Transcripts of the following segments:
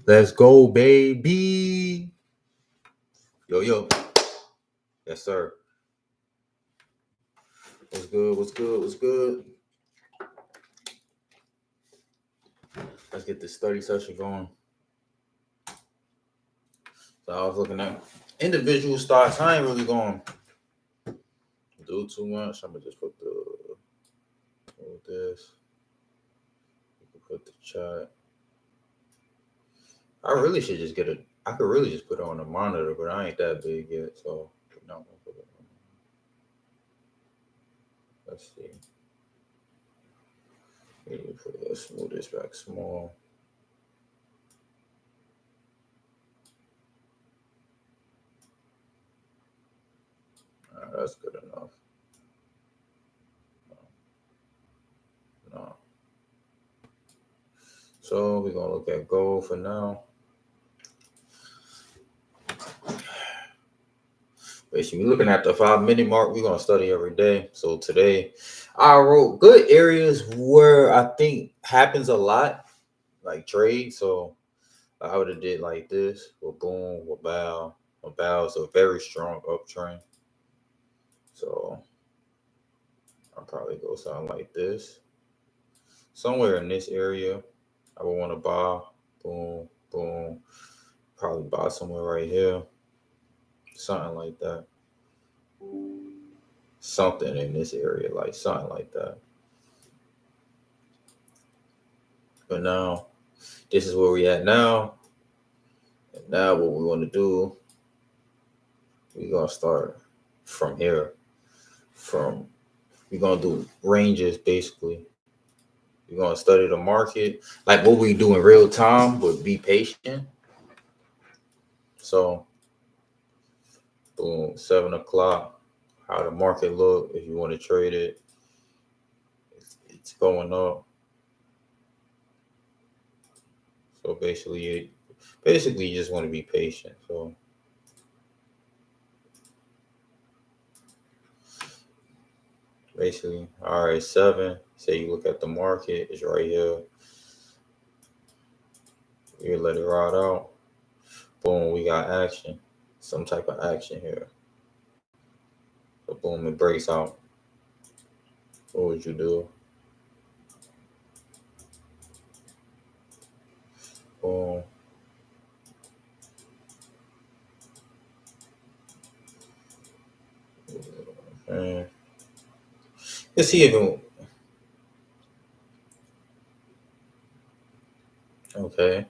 Let's go, baby. Yo, yo. Yes, sir. What's good? What's good? What's good? Let's get this study session going. So I was looking at individual stocks. I ain't really going to do too much. I'm going to just put this. You can put the chat. I really should just I could really just put it on the monitor, but I ain't that big yet. So I'm not going to put it on. Let's see. Let's move this back small. All right, that's good enough. No. So we're gonna look at gold for now. Basically, we're looking at the 5-minute mark. We're gonna study every day. So today, I wrote good areas where I think happens a lot, like trade. So I would have did like this, with boom, with bow. A bow is a very strong uptrend. So I'll probably go something like this. Somewhere in this area, I would want to buy. Boom, boom. Probably buy somewhere right here. Something like that. Something in this area, like something like that. But now, this is where we at now. And now what we want to do, we're going to start from here. We're going to do ranges, basically. We're going to study the market. Like what we do in real time, but be patient. So, boom, 7 o'clock. How the market look, if you want to trade it. It's going up. So basically you just want to be patient. So basically, all right, 7. Say you look at the market, it's right here. You let it ride out. Boom, we got action. Some type of action here. So boom, it breaks out. What would you do? Boom. Okay. Let's see if it. Okay.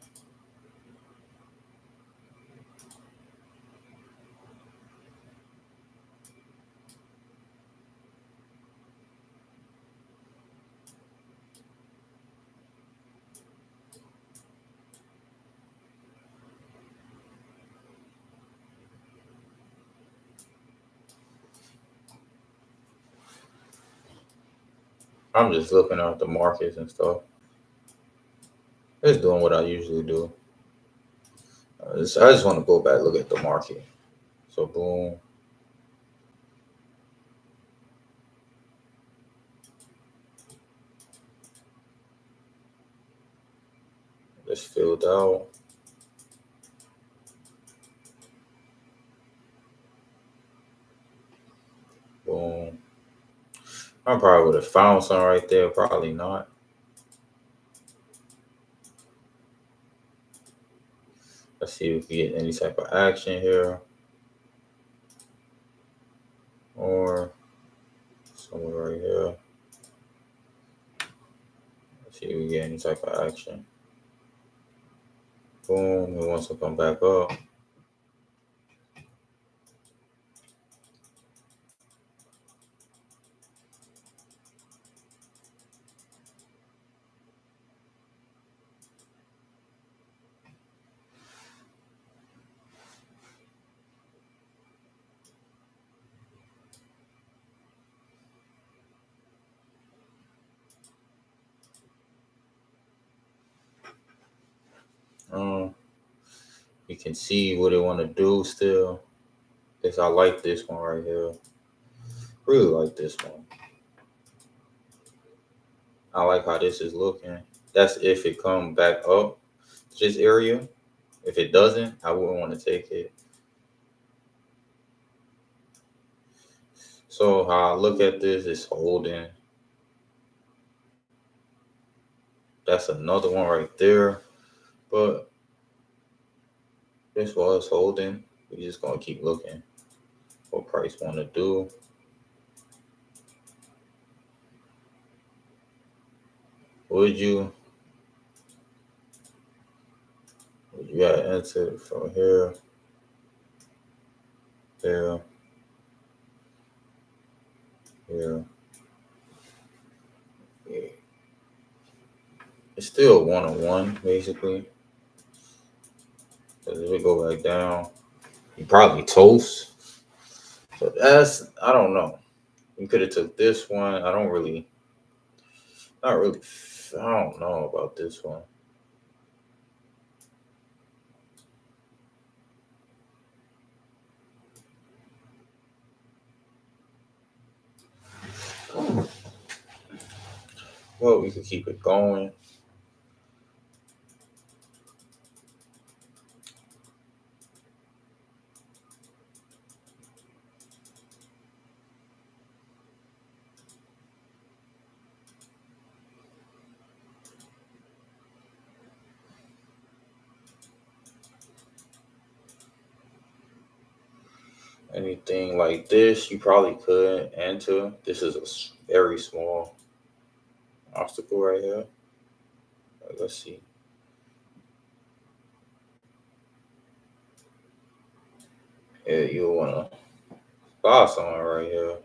I'm just looking at the markets and stuff. Just doing what I usually do. I just want to go back, look at the market. So boom. Just filled out. Boom. I probably would have found some right there. Probably not. Let's see if we get any type of action here. Or somewhere right here. Let's see if we get any type of action. Boom. It wants to come back up. You can see what it want to do still. I like this one right here. Really like this one. I like how this is looking. That's if it come back up to this area. If it doesn't, I wouldn't want to take it. So how I look at this is holding. That's another one right there. But this was holding. We're just gonna keep looking what price want to do. Would you gotta enter it from here, there, here. Yeah. It's still 1-on-1 basically. Because if we go back down, you probably toast. So that's, I don't know. You could have took this one. Not really. I don't know about this one. Well, we could keep it going. Anything like this, you probably could enter. This is a very small obstacle right here. Let's see. Yeah, you'll want to buy something right here.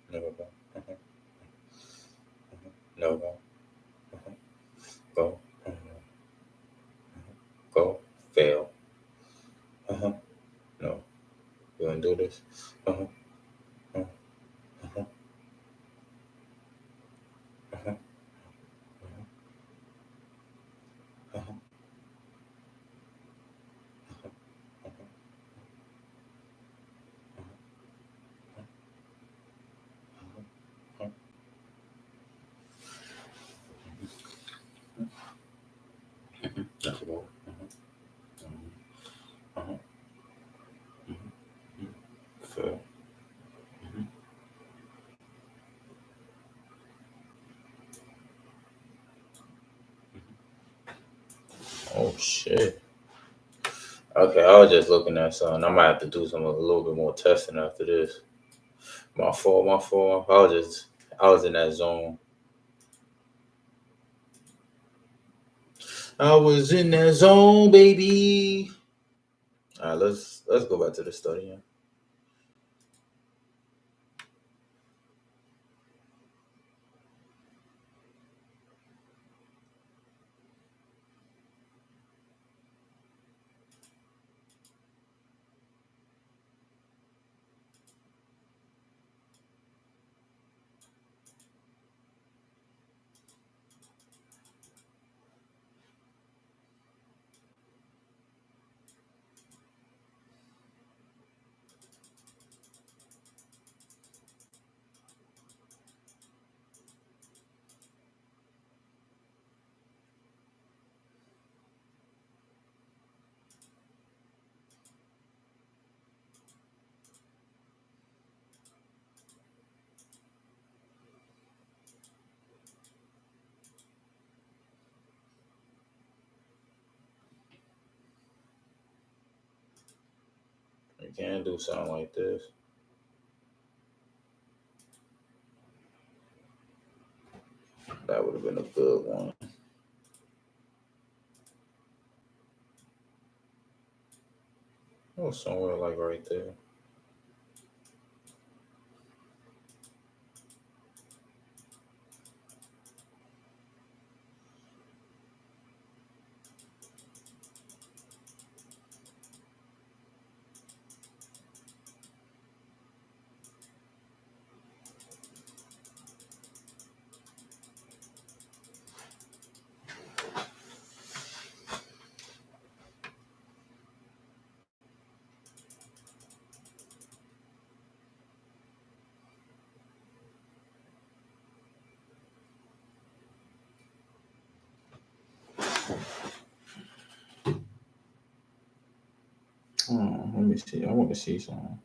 Never go. No go. Go. Go. Fail. Uh-huh. No. You want to do this? Uh-huh. Uh-huh. Uh-huh. Uh-huh. That's go. Uh-huh. Fail. Oh shit. Okay, I was just looking at something. I might have to do some a little bit more testing after this. My fault, my fault. I was in that zone. I was in that zone, baby. All right, let's go back to the study. You can do something like this. That would have been a good one. Oh, somewhere like right there. me see. I want to see something.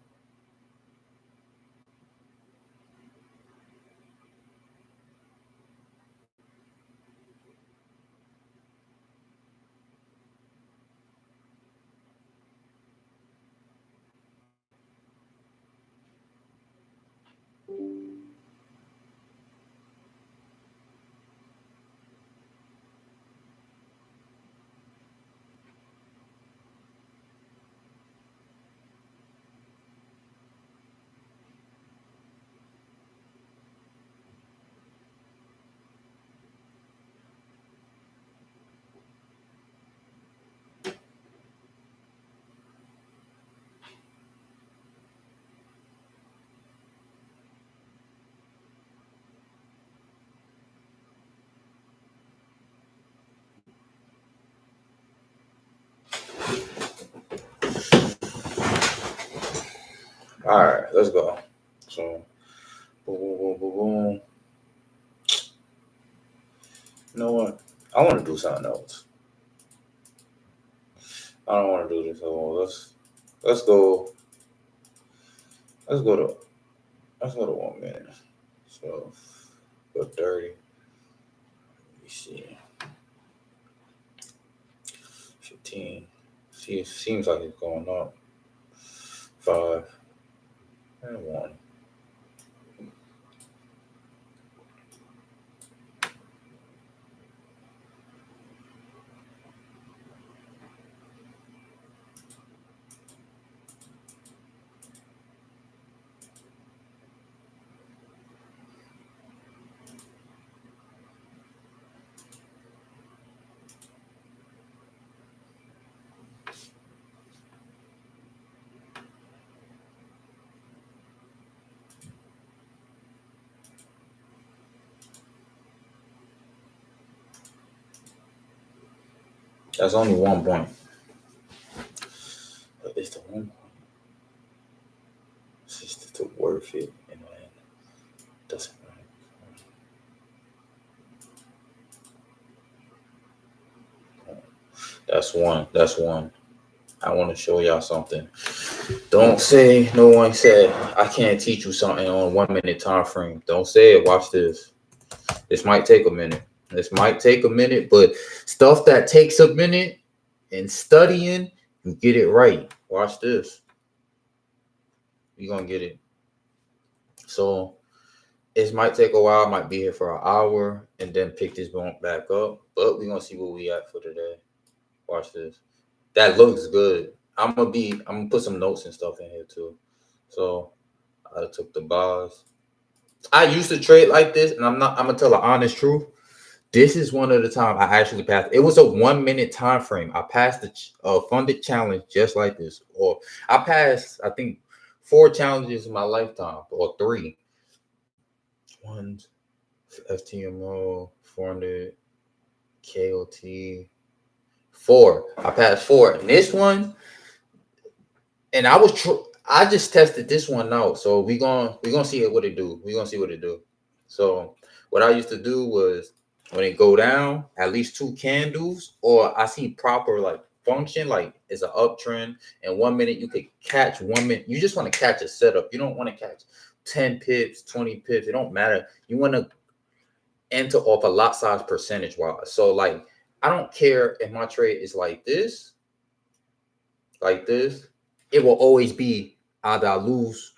All right, let's go. So, boom, boom, boom, boom, boom. You know what? I want to do something else. I don't want to do this at all. Let's go. Let's go to 1 minute. So, go 30. Let me see. 15. See, it seems like it's going up. 5 and 1. That's only 1 point. But it's the 1 point. It's just too worth it. And then doesn't matter. That's one. That's one. I want to show y'all something. Don't say no one said I can't teach you something on 1 minute time frame. Don't say it. Watch this. This might take a minute. This might take a minute, but stuff that takes a minute and studying, you get it right. Watch this. You're gonna get it. So it might take a while. I might be here for an hour and then pick this bump back up. But we're gonna see where we at for today. Watch this. That looks good. I'm gonna put some notes and stuff in here too. So I took the bars. I used to trade like this, and I'm gonna tell the honest truth. This is one of the time I actually passed. It was a 1 minute time frame. I passed the funded challenge just like this, or I passed I think 4 challenges in my lifetime, or 3. One, FTMO, 400, KOT, 4. I passed 4, and this one, and I just tested this one out. So we're gonna see what it do. We're gonna see what it do. So what I used to do was, when it go down, at least 2 candles, or I see proper like function, like it's an uptrend. And 1 minute you could catch 1 minute. You just want to catch a setup. You don't want to catch 10 pips, 20 pips. It don't matter. You want to enter off a lot size percentage wise. So like, I don't care if my trade is like this. It will always be either I lose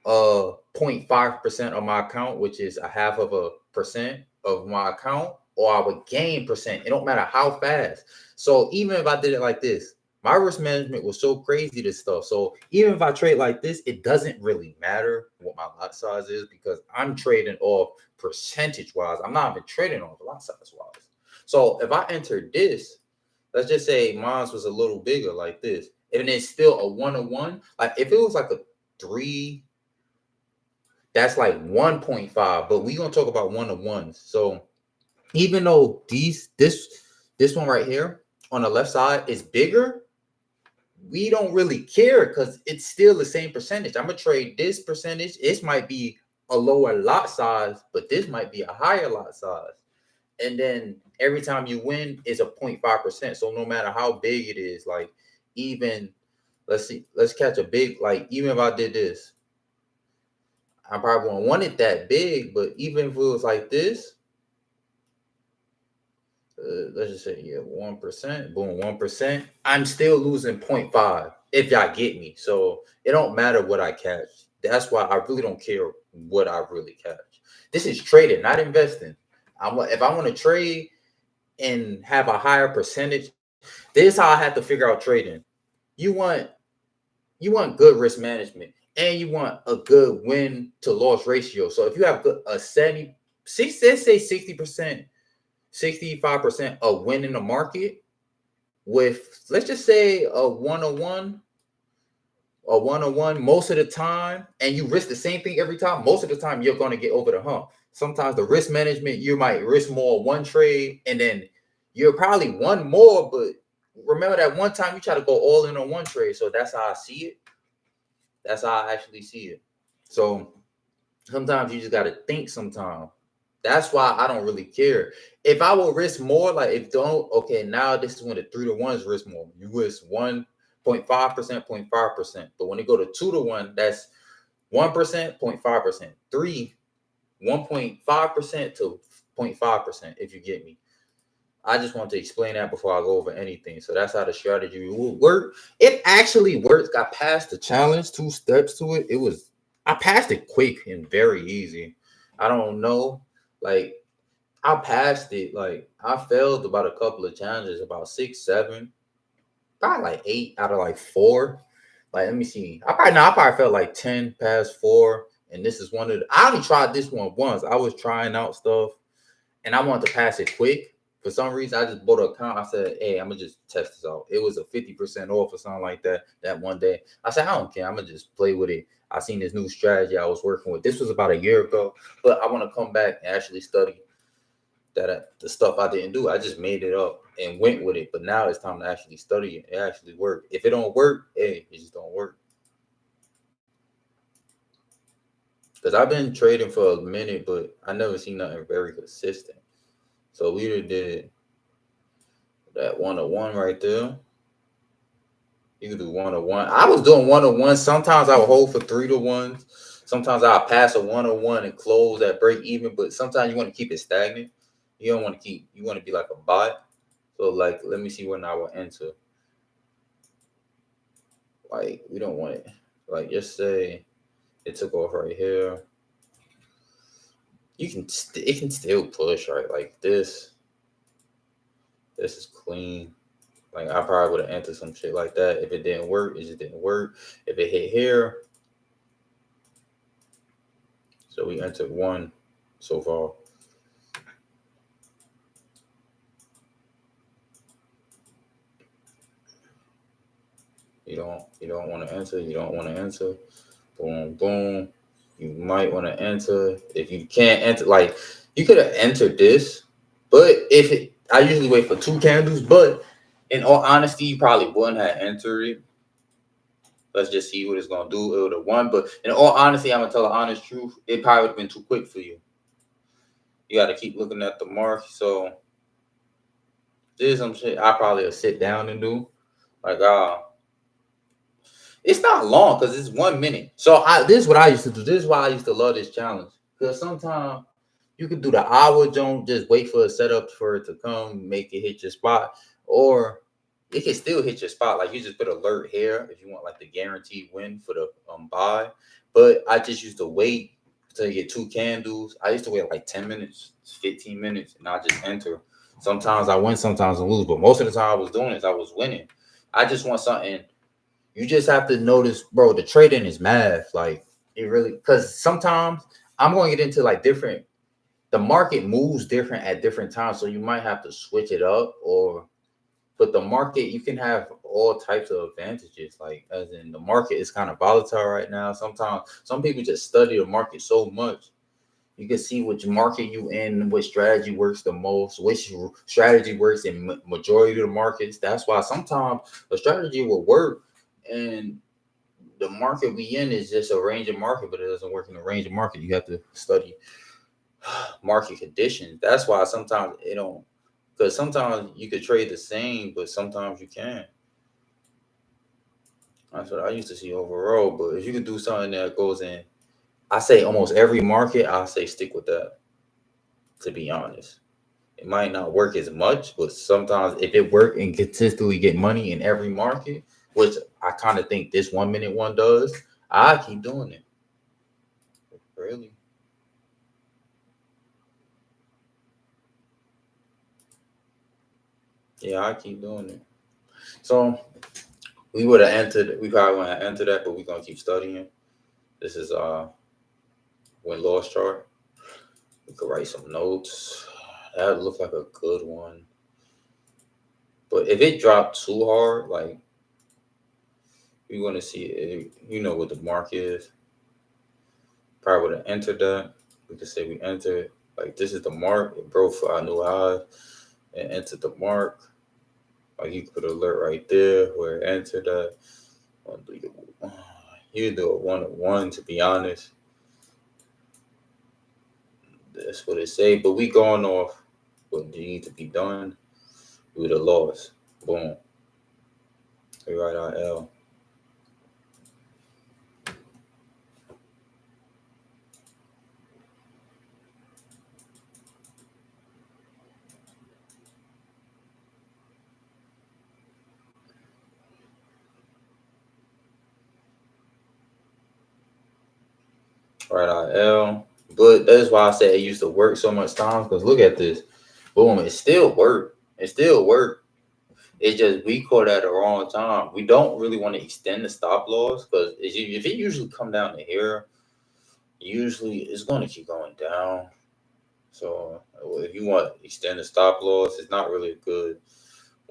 0.5% of my account, which is a 0.5% of my account, or I would gain percent. It don't matter how fast. So even if I did it like this, my risk management was so crazy, this stuff. So even if I trade like this, it doesn't really matter what my lot size is, because I'm trading off percentage wise. I'm not even trading off lot size wise. So if I entered this, let's just say mine was a little bigger like this, and it's still a 1-on-1. Like if it was like a 3, that's like 1.5, but we're gonna talk about 1-on-1s. So even though this one right here on the left side is bigger, we don't really care because it's still the same percentage. I'm gonna trade this percentage. It might be a lower lot size, but this might be a higher lot size. And then every time you win is a 0.5%. So no matter how big it is, like even Let's see. Let's catch a big, like, even if I did this, I probably won't want it that big, but even if it was like this, let's just say, yeah, 1%, boom, 1%, I'm still losing 0.5 if y'all get me. So it don't matter what I catch. That's why I really don't care what I really catch. This is trading, not investing. If I want to trade and have a higher percentage, this is how I have to figure out trading. You want good risk management, and you want a good win to loss ratio. So if you have a 70, let's say 60%, 65% of win in the market with, let's just say, a 101 most of the time, and you risk the same thing every time, most of the time you're going to get over the hump. Sometimes the risk management, you might risk more one trade, and then you're probably one more, but remember that one time you try to go all in on one trade. So that's how I see it. That's how I actually see it. So sometimes you just got to think sometimes. That's why I don't really care. If I will risk more, like, if don't, okay, now this is when the 3 to 1s risk more. You risk 1.5%, 0.5%. But when they go to 2 to 1, that's 1%, 0.5%. 3, 1.5% to 0.5%, if you get me. I just want to explain that before I go over anything. So that's how the strategy will work. It actually works. Got past the challenge, 2 steps to it. I passed it quick and very easy. I don't know. Like, I passed it. Like, I failed about a couple of challenges, about 6, 7, probably like 8 out of like 4. Like, let me see. I probably felt like 10 past 4. And this is one of I only tried this one once. I was trying out stuff and I wanted to pass it quick. For some reason, I just bought an account. I said, hey, I'm going to just test this out. It was a 50% off or something like that one day. I said, I don't care. I'm going to just play with it. I seen this new strategy I was working with. This was about a year ago, but I want to come back and actually study the stuff I didn't do. I just made it up and went with it. But now it's time to actually study it. It actually worked. If it don't work, hey, it just don't work. Because I've been trading for a minute, but I never seen nothing very consistent. So we did that 101 right there. You can do 101. I was doing 101. Sometimes I would hold for 3 to 1s. Sometimes I'll pass a 101 and close at break even. But sometimes you want to keep it stagnant. You don't want to you want to be like a bot. So, like, let me see when I will enter. Like, we don't want it. Like, just say it took off right here. It can still push, right? Like this. This is clean. Like, I probably would have entered some shit like that. If it didn't work, it just didn't work. If it hit here, so we entered 1 so far. You don't want to enter. You don't want to enter. Boom, boom. You might want to enter. If you can't enter, like, you could have entered this, but I usually wait for 2 candles, but in all honesty, you probably wouldn't have entered it. Let's just see what it's gonna do. It would have won, but in all honesty, I'm gonna tell the honest truth. It probably would have been too quick for you. You got to keep looking at the mark. So there's some shit I probably will sit down and do. Like, it's not long because it's 1 minute. So this is what I used to do. This is why I used to love this challenge. Because sometimes you could do the hour jump, just wait for a setup for it to come, make it hit your spot, or it can still hit your spot. Like, you just put alert here if you want like the guaranteed win for the buy. But I just used to wait until you get 2 candles. I used to wait like 10 minutes, 15 minutes, and I just enter. Sometimes I win, sometimes I lose. But most of the time I was doing this, I was winning. I just want something. You just have to notice, bro, the trading is math. Like, it really, because sometimes I'm going to get into like different, the market moves different at different times. So you might have to switch it up, but the market, you can have all types of advantages. Like, as in, the market is kind of volatile right now. Sometimes some people just study the market so much. You can see which market you in, which strategy works the most, which strategy works in majority of the markets. That's why sometimes a strategy will work, and the market we in is just a range of market, but it doesn't work in a range of market. You have to study market conditions. That's why sometimes it don't, because sometimes you could trade the same, but sometimes you can't. That's what I used to see overall. But if you could do something that goes in, I say almost every market, I say stick with that. To be honest, it might not work as much, but sometimes if it work and consistently get money in every market, which I kind of think this 1 minute one does, I keep doing it. Really? Yeah, I keep doing it. So we would have entered. We probably want to enter that, but we're gonna keep studying. This is win loss chart. We could write some notes. That would look like a good one. But if it dropped too hard, like we want to see it, you know what the mark is. Probably would have entered that. We could say we entered. Like this is the mark. It broke for our new high and entered the mark. Like you could alert right there where it entered that. You do a 1-on-1 to be honest. That's what it say. But we going off what need to be done. We would have lost. Boom. We write our L. Write our L. But that's why I said it used to work so much times. Because look at this. Boom. It still worked. It still worked. It's just we caught at the wrong time. We don't really want to extend the stop loss because if it usually come down to here, usually it's going to keep going down. So if you want to extend the stop loss, it's not really a good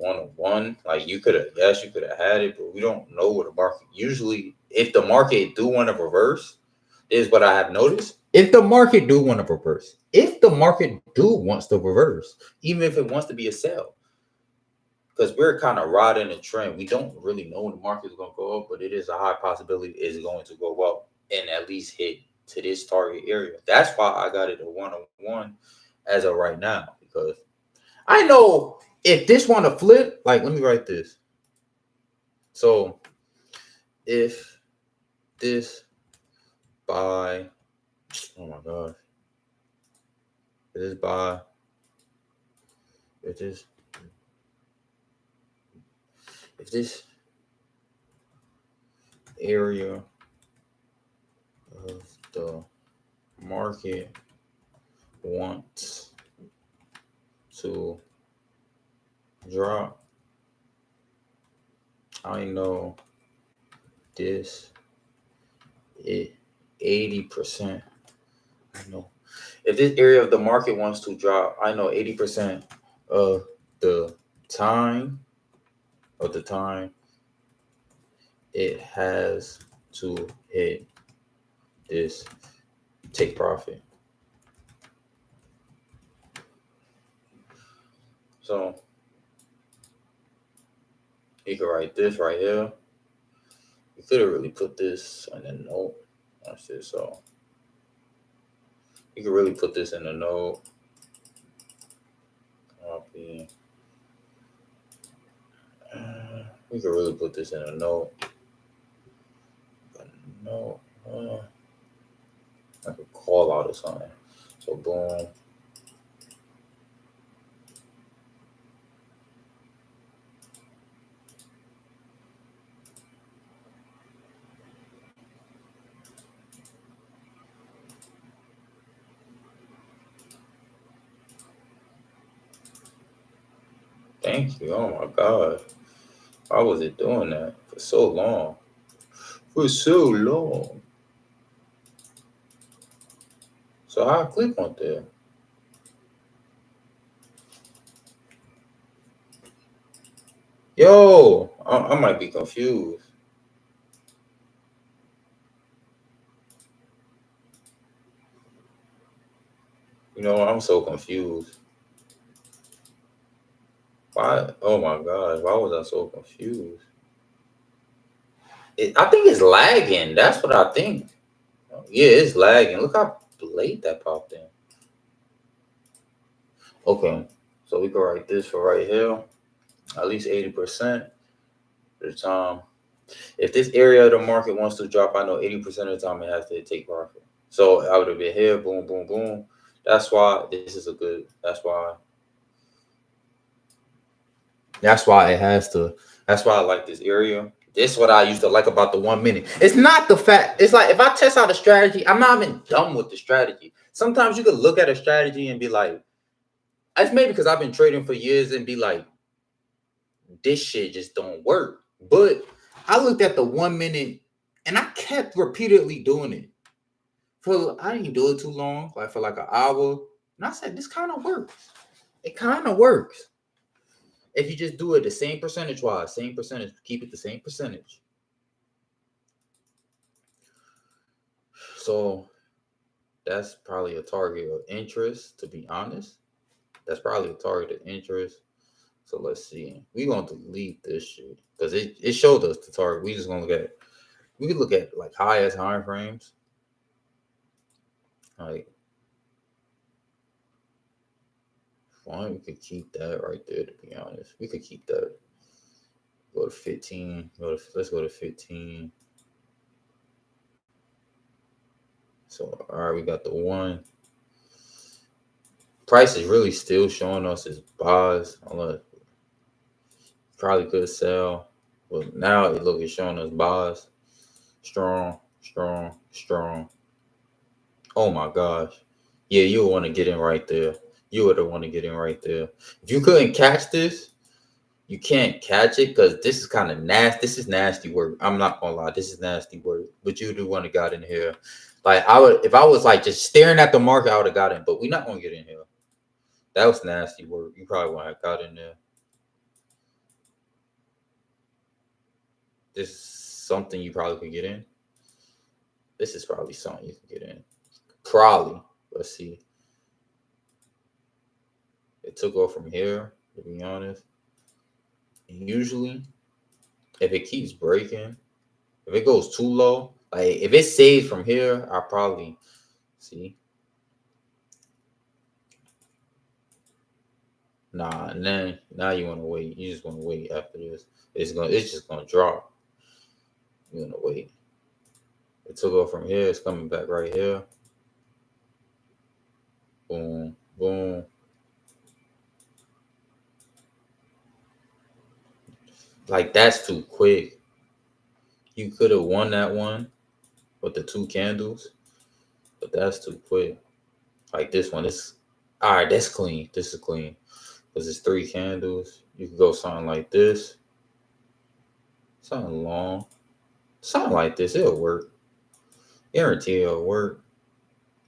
1-on-1. Like you could have, yes, you could have had it, but we don't know what the market. Usually, if the market do want to reverse, is what I have noticed. If the market do want to reverse, if the market do wants to reverse, even if it wants to be a sell, because we're kind of riding a trend. We don't really know when the market is going to go up, but it is a high possibility it's going to go up and at least hit to this target area. That's why I got it a 1-on-1 as of right now, because I know if this want to flip, like let me write this. So if this buy, oh my god, if this buy, if this area of the market wants to drop, I know this 80%. I know if this area of the market wants to drop, I know 80% of the time it has to hit this take profit. So you can write this right here. You could have really put this in a note. Watch this. So you could really put this in a note. Copy. We could really put this in a note. No, I could call out or something. So boom. Thank you. Oh my god. Why was it doing that for so long? For so long. So I click on there. Yo, I might be confused. You know, I'm so confused. Why? Oh my gosh, why was I so confused? I think it's lagging. That's what I think. Yeah, it's lagging. Look how late that popped in. Okay, so we can write this for right here. At least 80% of the time If this area of the market wants to drop, I know 80% of the time it has to take profit. So I would have been here, boom, boom, boom. That's why this is a good. That's why it has to. That's why I like this area. This is what I used to like about the 1 minute. It's not the fact. It's like if I test out a strategy, I'm not even done with the strategy. Sometimes you could look at a strategy and be like, it's maybe because I've been trading for years and be like, this shit just don't work. But I looked at the 1 minute and I kept repeatedly doing it. I didn't do it too long, like for like an hour. And I said, this kind of works. It kind of works. If you just do it the same percentage wise, same percentage, keep it the same percentage. So that's probably a target of interest, to be honest. That's probably a target of interest. So let's see. We're going to delete this shit because it showed us the target. We just going to look at, we could look at like highest time frames. Like, fine, we could keep that right there, to be honest. We could keep that. Go to 15. Let's go to 15. So, all right, we got the one. Price is really still showing us as buys. Probably could sell. But now it's showing us buys. Strong, strong, strong. Oh my gosh. Yeah, you would want to get in right there. You would want to get in right there. If you couldn't catch this, you can't catch it because this is kind of nasty. This is nasty work. I'm not gonna lie, this is nasty work. But you do want to got in here. Like I would, if I was like just staring at the market, I would have got in. But we're not gonna get in here. That was nasty work. You probably wouldn't have got in there. This is something you probably could get in. This is probably something you can get in. Probably. Let's see. It took off from here, to be honest. Usually, if it keeps breaking, if it goes too low, like if it stays from here, I'll probably see. Nah, and then now you want to wait. You just want to wait after this. It's just gonna drop. You want to wait. It took off from here. It's coming back right here. Boom, boom. Like that's too quick. You could have won that one with the two candles, but that's too quick. Like this one is all right. That's clean. This is clean because it's three candles. You could go something like this, something long, something like this. It'll work. Guarantee it'll work.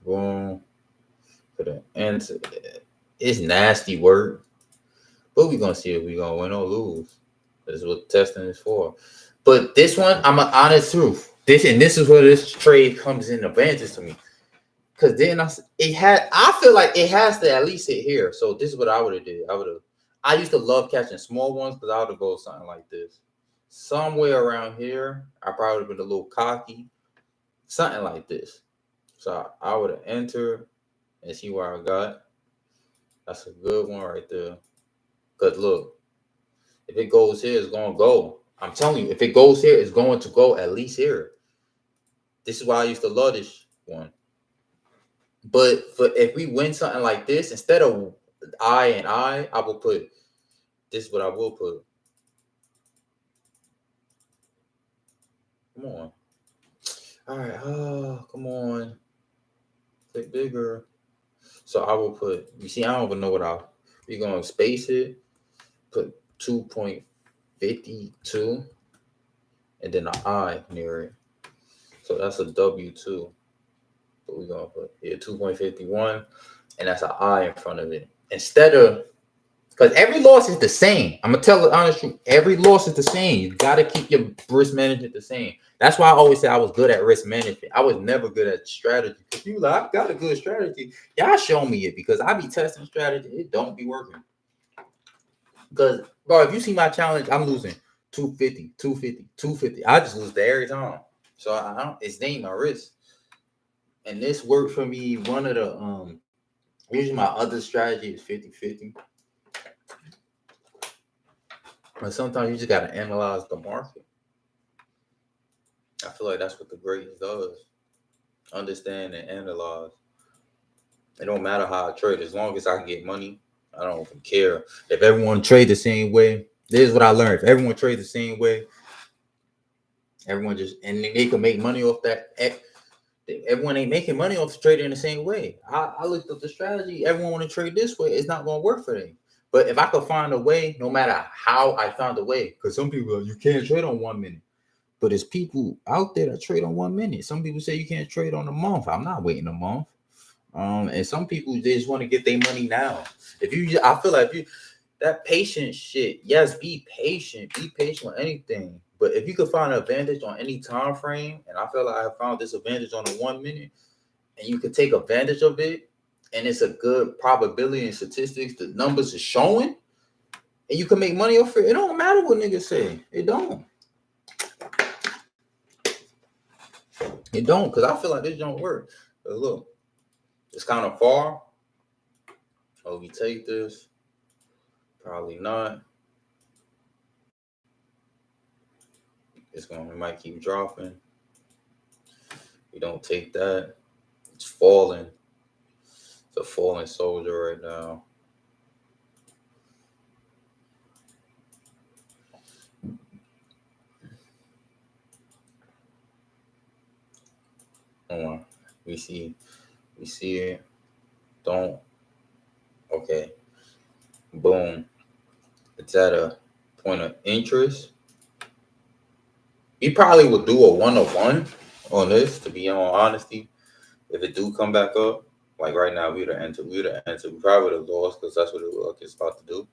Boom. And it's nasty work, but we're gonna see if we're gonna win or lose. This is what testing is for. But this one, I'm an honest truth. This is where this trade comes in advantage to me. Cause then I feel like it has to at least hit here. So this is what I would have did. I used to love catching small ones because I would have go something like this. Somewhere around here, I probably would have been a little cocky. Something like this. So I would have entered and see where I got. That's a good one right there. Cause look, if it goes here, it's gonna go. I'm telling you, if it goes here, it's going to go at least here. This is why I used to love this one. But if we win something like this, instead of I will put this. Is what I will put. Come on. All right. Oh, come on. Click bigger. So I will put. You see, I don't even know what we're gonna space it. Put 2.52, and then an I near it. So that's a W2. But we're gonna put here 2.51, and that's an I in front of it. Instead of because every loss is the same. I'm gonna tell the honest truth. Every loss is the same. You gotta keep your risk management the same. That's why I always say I was good at risk management. I was never good at strategy. Because you like, I've got a good strategy. Y'all show me it because I be testing strategy. It don't be working. Because bro, if you see my challenge, I'm losing 250, 250, 250. I just lose every time. So I don't. It's ain't my risk. And this worked for me. One of the usually my other strategy is 50-50. But sometimes you just gotta analyze the market. I feel like that's what the greatness does. Understand and analyze. It don't matter how I trade, as long as I can get money. I don't even care if everyone trade the same way. This is what I learned: if everyone trade the same way, everyone just and they can make money off that. Everyone ain't making money off trading the same way. I looked up the strategy. Everyone want to trade this way. It's not going to work for them. But if I could find a way, no matter how I found a way, because some people you can't trade on 1 minute. But there's people out there that trade on 1 minute. Some people say you can't trade on a month. I'm not waiting a month. And some people they just want to get their money now. I feel like if you that patient shit, yes, be patient with anything. But if you could find an advantage on any time frame, and I feel like I found this advantage on the 1 minute, and you could take advantage of it, and it's a good probability and statistics, the numbers are showing, and you can make money off it. It don't matter what niggas say. It don't. It don't, because I feel like this don't work. But look, it's kind of far. Oh, we take this. Probably not. It might keep dropping. We don't take that. It's falling. It's a falling soldier right now. Hold on. We see it. Don't. Okay. Boom. It's at a point of interest. We probably would do a 1-on-1 on this, to be honesty. If it do come back up, like right now, we'd have entered. We probably would have lost because that's what it look like it's about to do.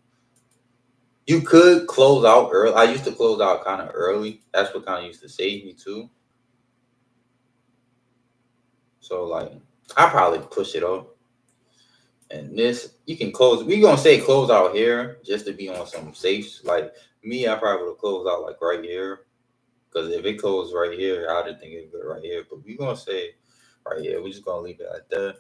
You could close out early. I used to close out kind of early. That's what kind of used to save me too. So like, I probably push it up. And this, you can close. We gonna say close out here just to be on some safe. Like me, I probably would have closed out like right here. Because if it closed right here, I didn't think it'd go right here. But we gonna say right here. We're just gonna leave it like that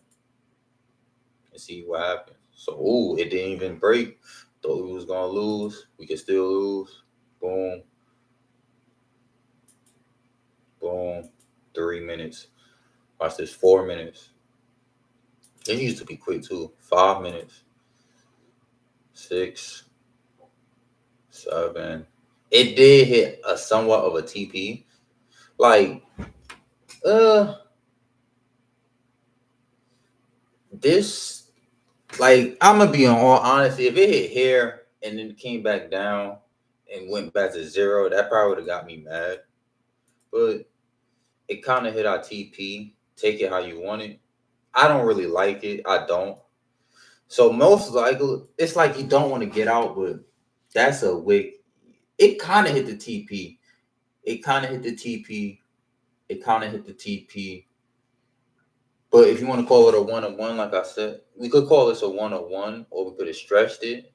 and see what happens. So, it didn't even break. Thought we was gonna lose. We can still lose. Boom. Boom. 3 minutes. Watch this. 4 minutes. It used to be quick too. 5 minutes. 6. 7. It did hit a somewhat of a TP. Like, this, like, I'm gonna be on all honesty. If it hit here and then came back down and went back to 0, that probably would have got me mad. But it kind of hit our TP. Take it how you want it. I don't really like it. I don't. So most likely, it's like you don't want to get out, but that's a wick. It kind of hit the TP. It kind of hit the TP. It kind of hit the TP. But if you want to call it a 1-on-1, like I said, we could call this a 1-on-1, or we could have stretched it.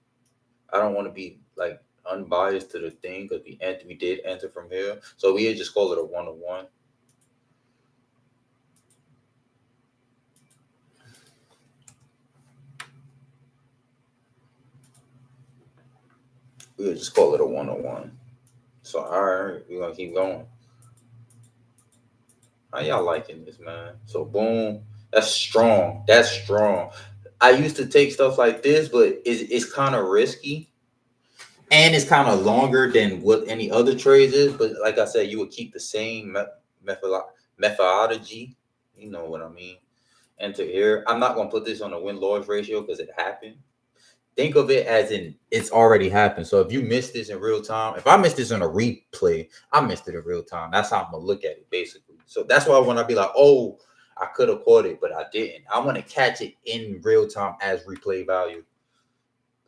I don't want to be like unbiased to the thing because we did enter from here, so we just call it a 1-on-1. We would just call it a 1-on-1. So all right, we're gonna keep going. How y'all liking this, man? So boom, that's strong. That's strong. I used to take stuff like this, but it's kind of risky. And it's kind of longer than what any other trades is. But like I said, you would keep the same methodology. You know what I mean? Enter here. I'm not going to put this on a win-loss ratio because it happened. Think of it as in it's already happened. So if you missed this in real time, if I missed this on a replay, I missed it in real time. That's how I'm going to look at it, basically. So that's why when I be like, oh, I could have caught it, but I didn't. I want to catch it in real time as replay value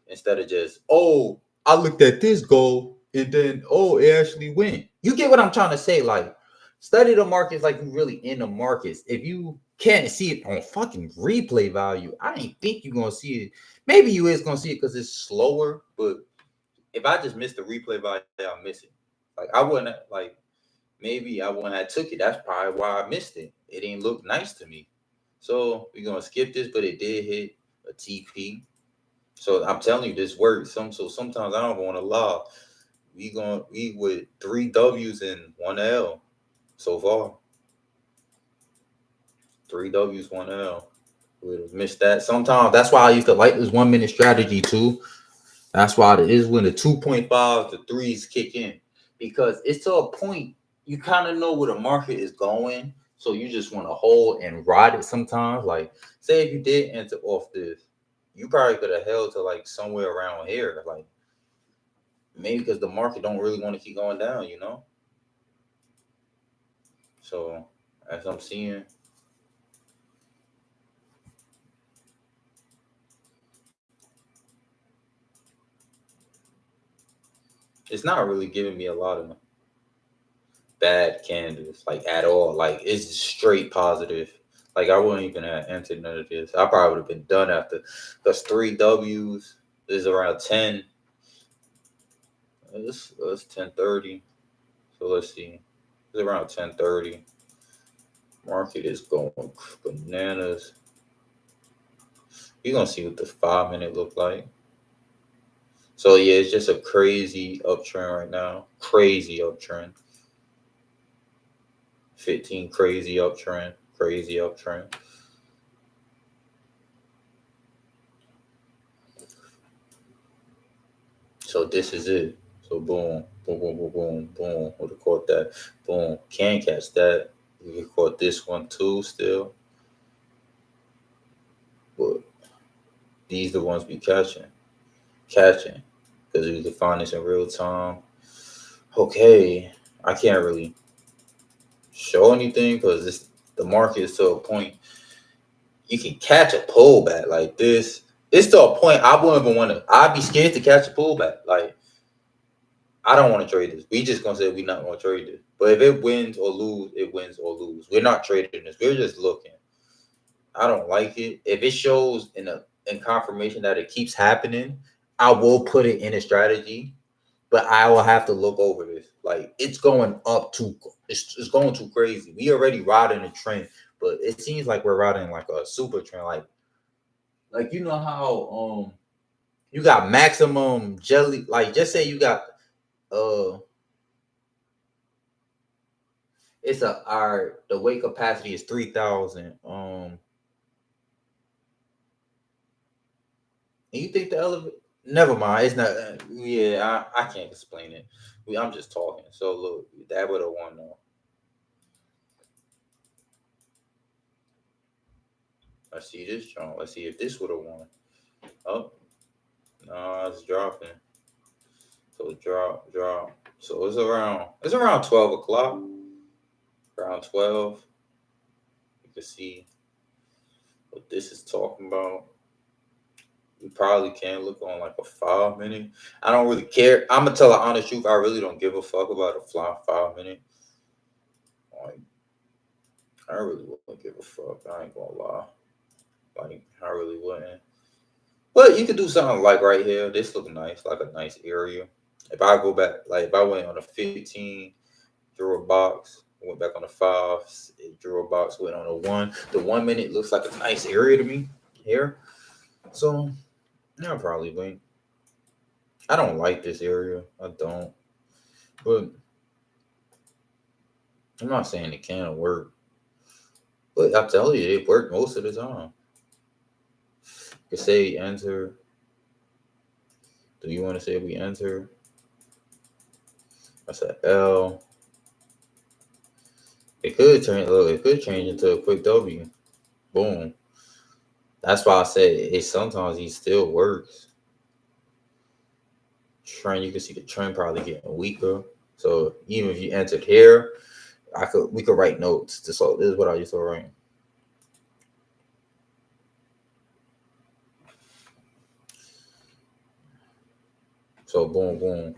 instead of just, oh, I looked at this goal and then, oh, it actually went. You get what I'm trying to say? Like, study the markets like you really in the markets. If you can't see it on fucking replay value, I ain't think you're going to see it. Maybe you is going to see it because it's slower, but if I just missed the replay value, I'll miss it. Like, I wouldn't, like, maybe I wouldn't have took it. That's probably why I missed it. It didn't look nice to me. So we're going to skip this, but it did hit a TP. So I'm telling you, this works. So sometimes I don't want to lie. We with 3 W's and 1 L. so far. 3 W's, 1 L. We'd have missed that. Sometimes that's why I used to like this 1 minute strategy too. That's why it is when the 2.5 to 3s kick in. Because it's to a point you kind of know where the market is going. So you just want to hold and ride it sometimes. Like, say if you did enter off this, you probably could have held to like somewhere around here. Like, maybe because the market don't really want to keep going down, you know? So, as I'm seeing, it's not really giving me a lot of bad candles, like at all. Like, it's straight positive. Like, I wouldn't even have entered none of this. I probably would have been done after. Because 3 W's is around 10. It's 10:30. So let's see. It's around 10:30. Market is going bananas. You're gonna see what the 5 minute look like. So yeah, it's just a crazy uptrend right now. Crazy uptrend. 15 crazy uptrend. Crazy uptrend. So this is it. So boom, boom, boom, boom, boom, boom. Would have caught that. Boom. Can catch that. We could caught this one too still. But these the ones we catching. Catching. Because we can find this in real time. Okay. I can't really show anything because the market is to a point you can catch a pullback like this. It's to a point I wouldn't even want to. I'd be scared to catch a pullback. Like, I don't want to trade this. We just gonna say we're not gonna trade this. But if it wins or lose, it wins or lose. We're not trading this. We're just looking. I don't like it. If it shows in confirmation that it keeps happening, I will put it in a strategy. But I will have to look over this. Like, it's going up too. It's going too crazy. We already riding a trend, but it seems like we're riding like a super trend. Like you know how you got maximum jelly. Like, just say you got uh it's our the weight capacity is 3,000. And you think the elevator? Never mind. It's not. Yeah, I can't explain it. I'm just talking. So look, that would have won though. Let's see this John. Let's see if this would have won. Oh, no, it's dropping. So drop. So it's around 12 o'clock. Around 12. You can see what this is talking about. We probably can look on like a 5 minute. I don't really care. I'm gonna tell the honest truth. I really don't give a fuck about a fly 5 minute. Like, I really wouldn't give a fuck. I ain't gonna lie. Like, I really wouldn't. But you could do something like right here. This look nice, like a nice area. If I go back, like if I went on a 15, drew a box, went back on a 5, drew a box, went on a 1. The 1 minute looks like a nice area to me here. So yeah, I'll probably win. I don't like this area. I don't. But I'm not saying it can't work. But I tell you, it worked most of the time. You could say enter. Do you want to say we enter? That's an L. It could turn. Look, it could change into a quick W. Boom. That's why I said it. Sometimes he still works. Trend. You can see the trend probably getting weaker. So even if you entered here, we could write notes. So this is what I used to write. So boom, boom.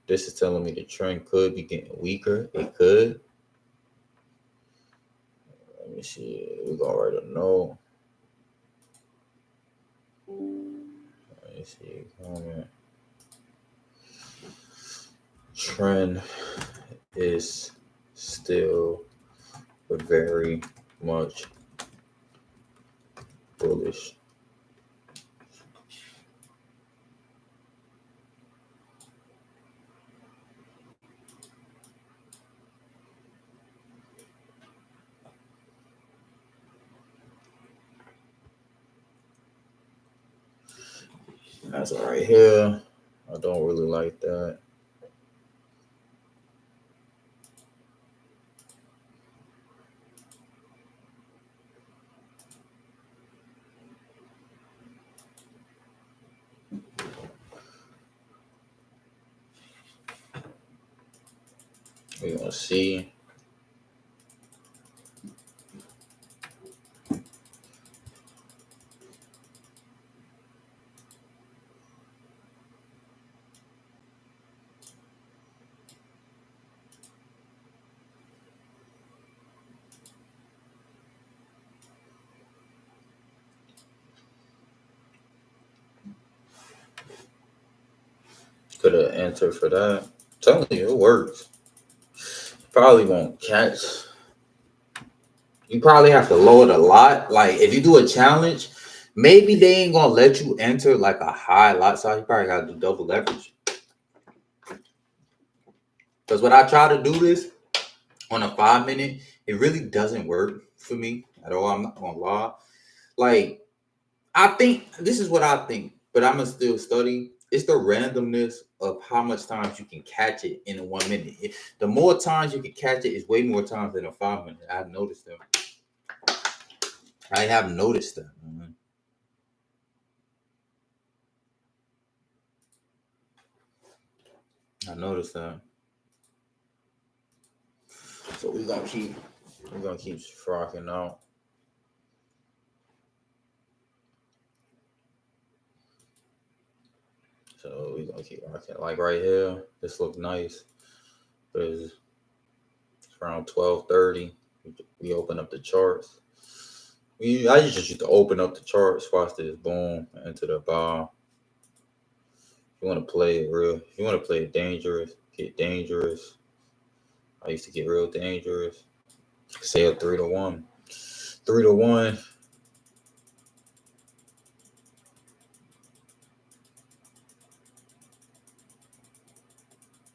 This is telling me the trend could be getting weaker. It could. Let me see. We're gonna write a note. Let me see. Comment. Trend is still very much bullish. That's right here. I don't really like that. We're gonna see. Could have entered for that. I'm telling you, it works. Probably won't catch. You probably have to load a lot. Like if you do a challenge, maybe they ain't gonna let you enter like a high lot size. You probably gotta do double leverage. Because when I try to do this on a 5 minute, it really doesn't work for me at all. I'm not gonna lie. Like I think this is what I think, but I'm gonna still study. It's the randomness of how much times you can catch it in a 1 minute. The more times you can catch it is way more times than a 5 minute. I've noticed that. I have noticed that. I noticed that. So we're gonna keep frocking out. So we're gonna keep rocking. Like right here, this looks nice. It's around 12:30. We open up the charts. I just used to open up the charts, watch this, boom, into the bar. If you want to play it real, if you want to play it dangerous, get dangerous. I used to get real dangerous. Say a 3-1. 3-1.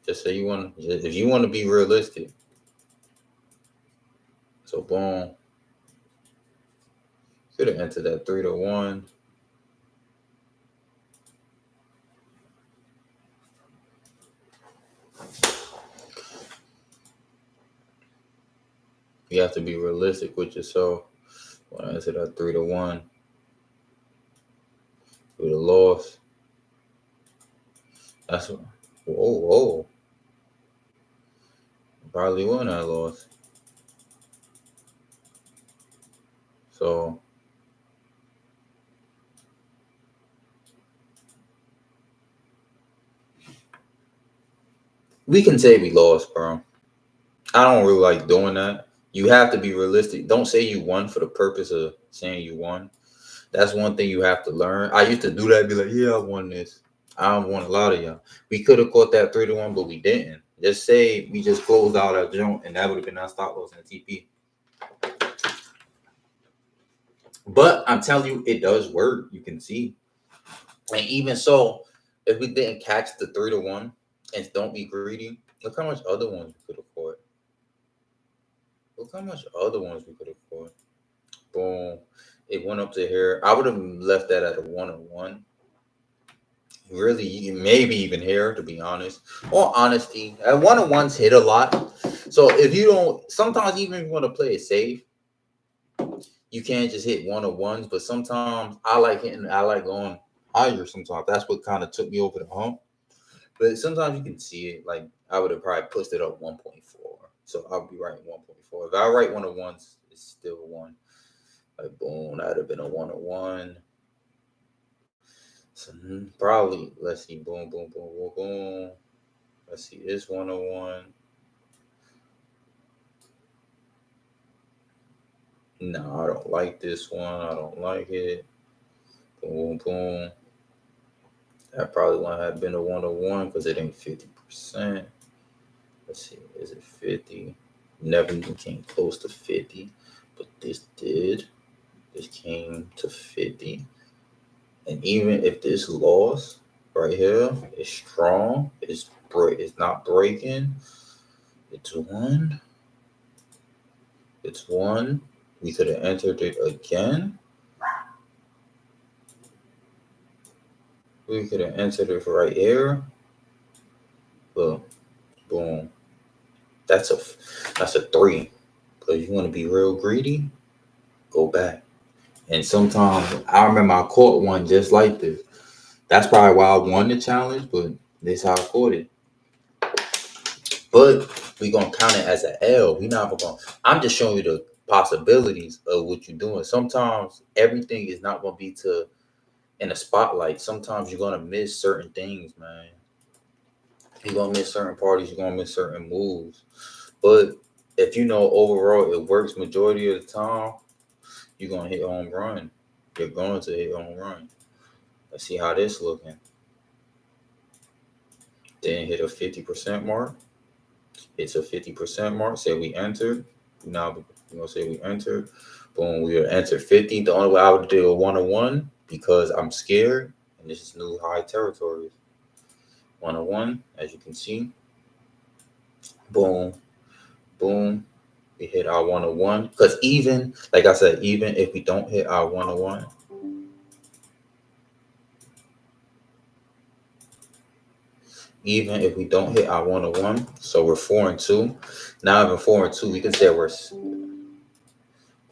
Just say if you want to be realistic. So boom. Could have entered that 3-1. You have to be realistic with yourself. When I enter that 3-1. With a loss. That's what. Whoa. Probably won that loss. So we can say we lost, bro. I don't really like doing that. You have to be realistic. Don't say you won for the purpose of saying you won. That's one thing you have to learn. I used to do that, be like, yeah, I won this. I won a lot of y'all. We could have caught that 3-1, but we didn't. Just say we just closed out our jump, and that would have been our stop loss in the TP. But I'm telling you, it does work. You can see. And even so, if we didn't catch the 3-1 and don't be greedy, look how much other ones we could have caught. Look how much other ones we could have caught. Boom. It went up to here. I would have left that at a 1-1. Really, maybe even here, to be honest. All honesty, at 1-1s hit a lot. So if you don't, sometimes even if you want to play it safe, you can't just hit 1-1s. But sometimes I like going higher sometimes. That's what kind of took me over the hump. But sometimes you can see it. Like I would have probably pushed it up 1.4. So I'll be writing 1.4. If I write 1-1s, it's still a 1. Like boom, that'd have been a 1-1. So probably let's see, boom. Let's see, it's 1-1. No, I don't like this one. I don't like it. Boom. That probably wouldn't have been a 1-1 because it ain't 50%. Let's see, is it 50? Never even came close to 50, but this did. This came to 50. And even if this loss right here is strong, it's not breaking. It's 1. It's 1. We could have entered it again. We could have entered it right here. Look, boom. That's a 3. But you want to be real greedy, go back. And sometimes I remember I caught one just like this. That's probably why I won the challenge, but this how I caught it. But we gonna count it as an L. We not gonna. I'm just showing you the possibilities of what you're doing. Sometimes everything is not gonna be in the spotlight. Sometimes you're gonna miss certain things, man. You're gonna miss certain parties. You're gonna miss certain moves. But if you know overall it works majority of the time, you're gonna hit home run. You're going to hit home run. Let's see how this looking. Then hit a 50% mark. It's a 50% mark. Say we entered. Now we're gonna say we entered. Boom, we entered 50. The only way I would do a 101 because I'm scared, and this is new high territory. 101, as you can see. Boom, boom. We hit our 101. Because even, like I said, even if we don't hit our 101, even if we don't hit our 101, so we're 4-2. Now even 4-2, we can say we're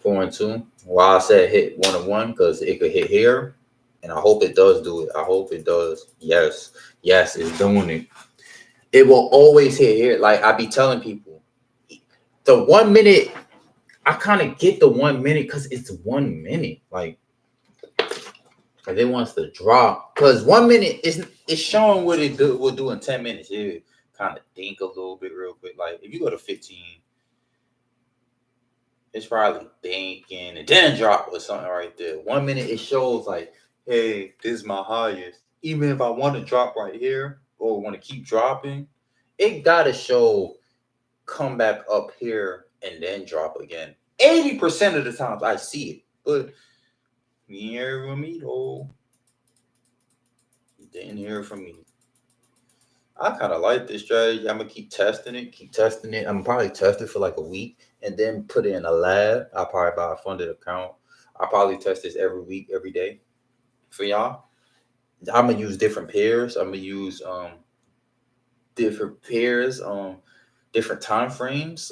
4-2. Why I said hit 101 because it could hit here, and I hope it does do it. I hope it does. Yes, it's doing it. It will always hit here. Like I be telling people, the 1 minute. I kind of get the 1 minute because it's 1 minute. Like if it wants to drop, because 1 minute is showing what it will do in 10 minutes. It kind of think a little bit real quick. Like if you go to 15. It's probably thinking and then drop or something right there. 1 minute it shows like, hey, this is my highest. Even if I want to drop right here or want to keep dropping, it gotta show come back up here and then drop again. 80% of the times I see it, but you hear from me though. You didn't hear from me. I kind of like this strategy. I'm gonna keep testing it. I'm probably test it for like a week and then put it in a lab. I'll probably buy a funded account. I'll probably test this every week, every day for y'all. I'm gonna use different pairs. I'm gonna use different pairs, different time frames.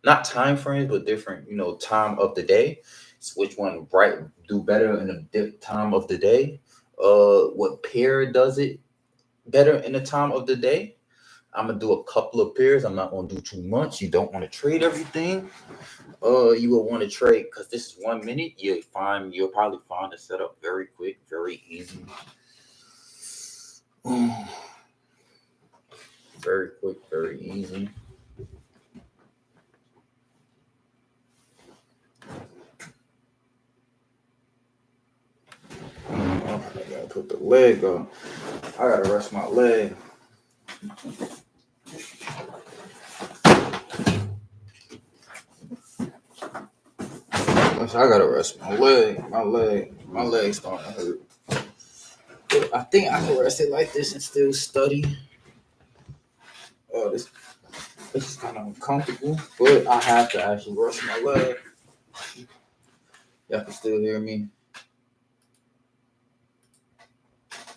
Not time frames, but different, time of the day. Which one do better in the time of the day? What pair does it better in the time of the day? I'm gonna do a couple of pairs. I'm not gonna do too much. You don't want to trade everything. You will want to trade because this is 1 minute. You'll probably find the setup very quick, very easy. Very quick, very easy. I gotta put the leg on. I gotta rest my leg. I gotta rest my leg. My leg's starting to hurt. But I think I can rest it like this and still study. This is kind of uncomfortable, but I have to actually rest my leg. Y'all can still hear me.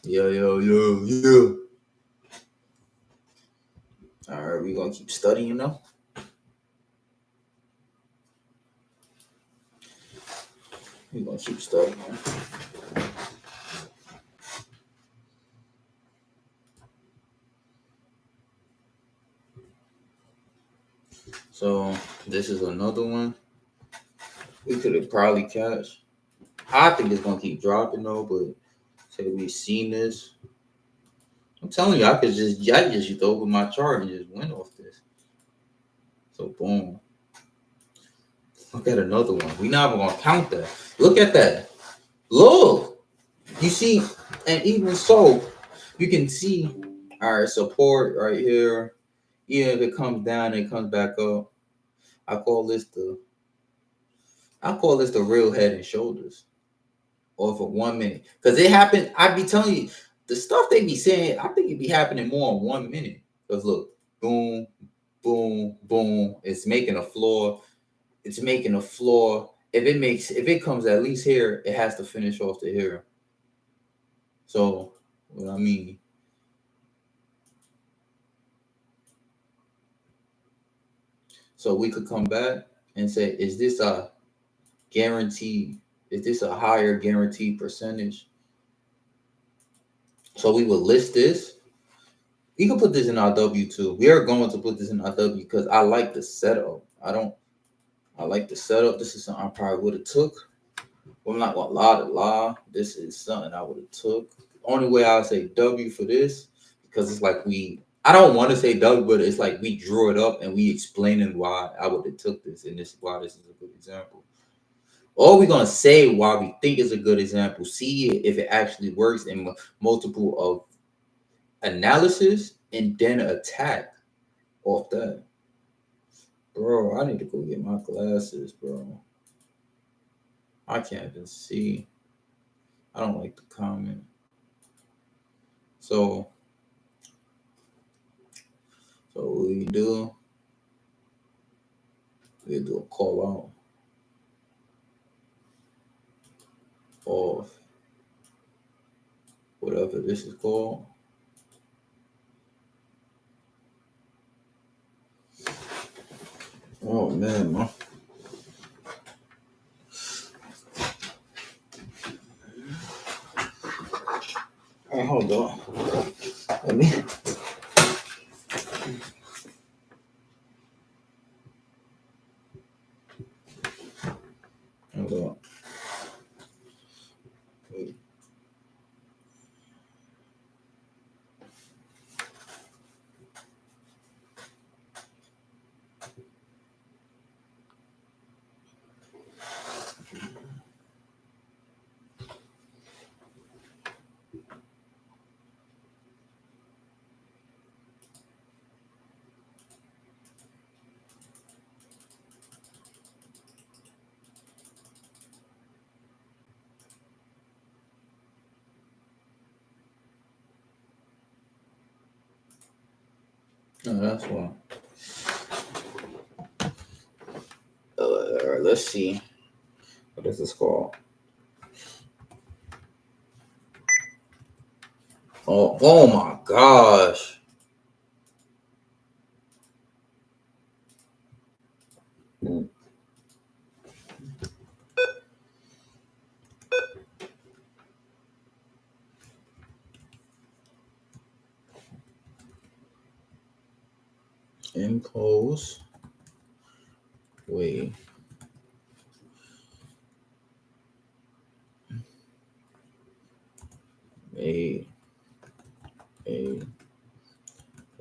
Yeah. All right, we're gonna keep studying though. We're gonna keep studying. So this is another one. We could have probably catch. I think it's gonna keep dropping though, but say we've seen this. I'm telling you, I just used to open my chart and just went off this. So boom. Look at another one. We're not even gonna count that. Look at that. Look. You see, and even so, you can see our support right here. Even if it comes down, it comes back up. I call this the real head and shoulders. Or for 1 minute. Because it happened. I be telling you, the stuff they be saying, I think it be happening more in 1 minute. Because look, boom, boom, boom. It's making a floor. If it comes at least here, it has to finish off to here. So What I mean. So we could come back and say, is this a guaranteed? Is this a higher guaranteed percentage? So we would list this. We can put this in our W2. We are going to put this in our W because I like the setup. I like the setup. This is something I probably would have took. Well, I'm not gonna lie. This is something I would have took. Only way I would say W for this, because it's like I don't want to say W, but it's like we drew it up and we explaining why I would have took this, and this is why this is a good example. Or we're gonna say why we think it's a good example, see if it actually works in multiple of analysis, and then attack off that. Bro, I need to go get my glasses, bro. I can't even see. I don't like the comment. So what we do a call out of whatever this is called. Oh man, Hey, hold on. Let me. Hold on. Wait. No, that's why. Let's see. What is this called? Oh my gosh. Impose. Wait.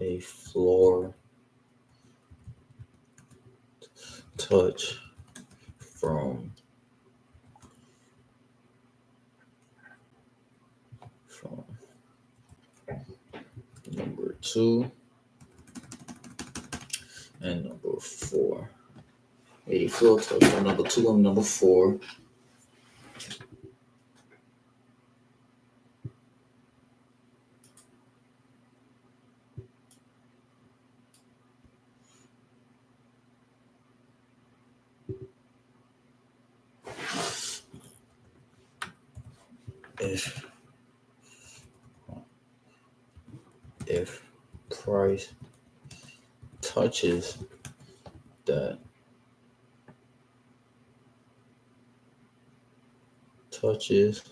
A floor touch from number 2 and number 4. A floor touch from number 2 and number 4. If price touches that touches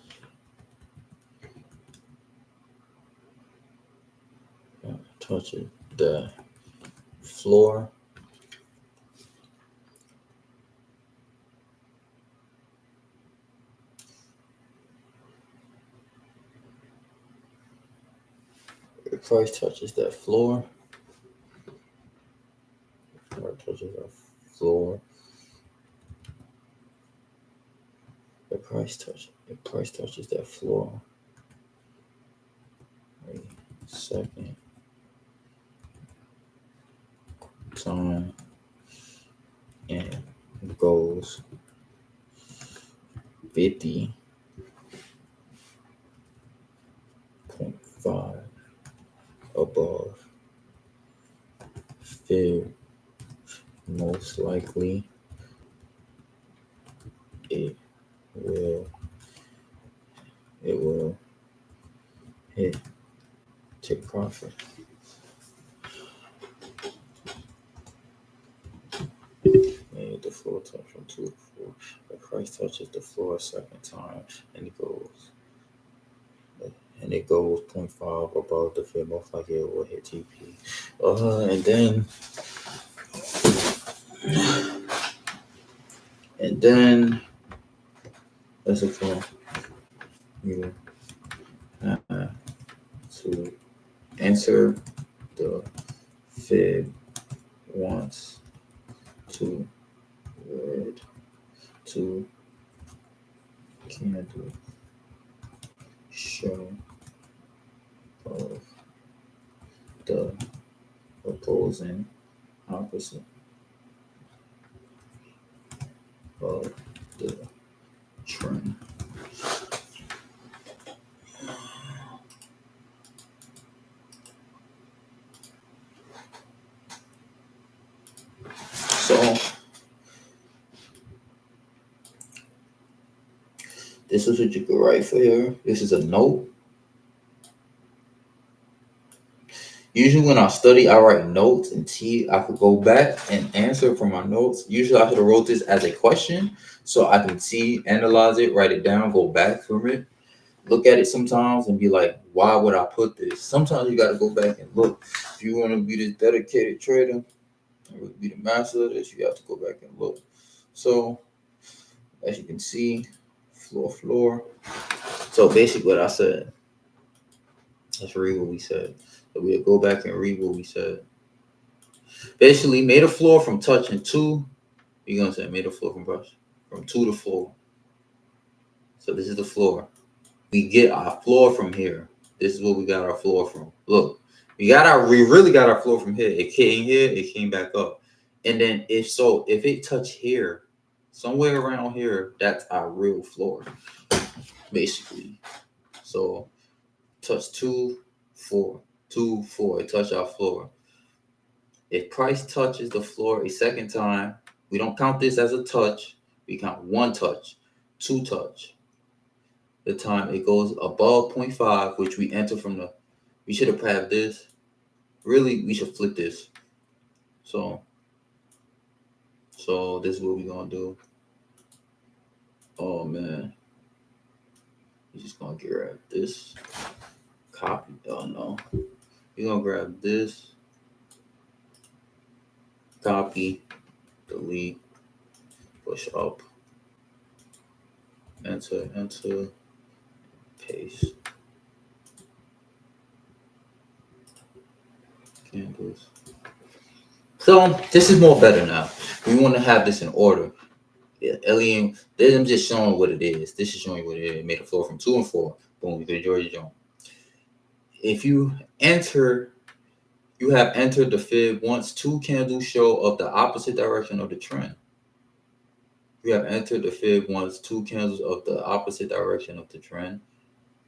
the floor, if price touches that floor, if price touches that floor. Wait a second. Time and goes 50.5 above, fill, most likely it will hit, take profit. And the floor touch from 2 to 4. The price touches the floor a second time, and it goes 0.5 above the fib, most likely it will hit TP. And then let's look for you to enter the fib once to red to candle show of the opposing opposite of the trend. So this is what you can write for here. This is a note. Usually when I study, I write notes and I could go back and answer from my notes. Usually I should have wrote this as a question so I can analyze it, write it down, go back from it, look at it sometimes and be like, why would I put this? Sometimes you got to go back and look. If you want to be this dedicated trader, be the master of this, you have to go back and look. So as you can see, floor. So basically what I said, let's read what we said. So we'll go back and read what we said. Basically, made a floor from touching 2. You're going to say made a floor from 2 to 4. So this is the floor. We get our floor from here. This is what we got our floor from. Look, we really got our floor from here. It came here, it came back up. And then if it touched here, somewhere around here, that's our real floor, basically. So touch 2, 4, 2, 4. It touched our floor. If price touches the floor a second time, we don't count this as a touch. We count 1 touch, 2 touch. The time it goes above 0.5, which we enter from we should have had this. Really, we should flip this. So this is what we're going to do. Oh, man. We're just going to grab this. Copy. Oh, no. We're going to grab this. Copy. Delete. Push up. Enter. Paste. Candles. So this is more better now. We want to have this in order. Yeah, Alien. I'm just showing what it is. This is showing what it is. Made a floor from 2 and 4. Boom. We could Georgia Jones. If you have entered the fib once 2 candles show of the opposite direction of the trend. You have entered the fib once 2 candles of the opposite direction of the trend.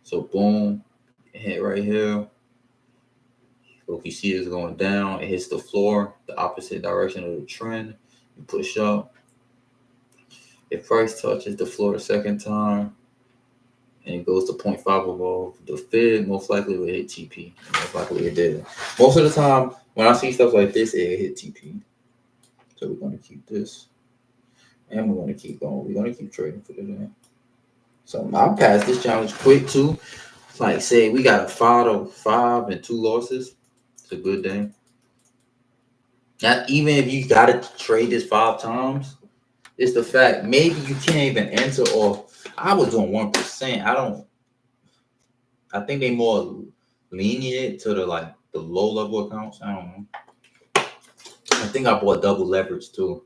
So boom, hit right here. So if you see this going down, it hits the floor, the opposite direction of the trend. You push up. If price touches the floor a second time and it goes to 0.5 above the fib, most likely will hit TP. Most likely it did. Most of the time, when I see stuff like this, it hit TP. So we're going to keep this. And we're going to keep going. We're going to keep trading for today. So I'll pass this challenge quick too. Like say we got a 5 and 2 losses. It's a good day. Now, even if you got to trade this 5 times, it's the fact maybe you can't even enter. Or I was doing 1%. I think they more lenient to the low level accounts. I don't know. I think I bought double leverage too.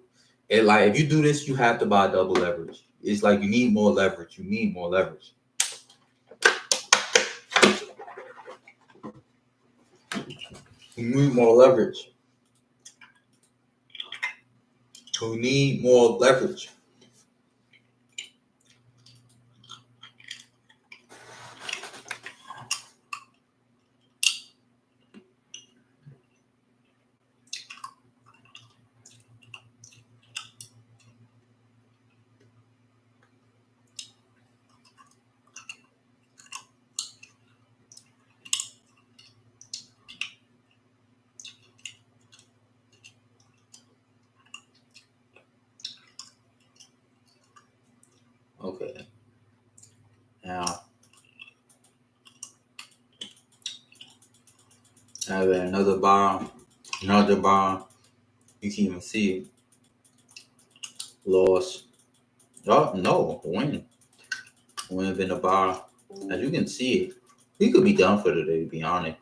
And if you do this, you have to buy double leverage. It's like you need more leverage. You need more leverage. You need more leverage. You need more leverage. Have another bar, another bar. You can even see it. Loss. Oh no, win. Win in the bar. As you can see it, we could be done for today, to be honest.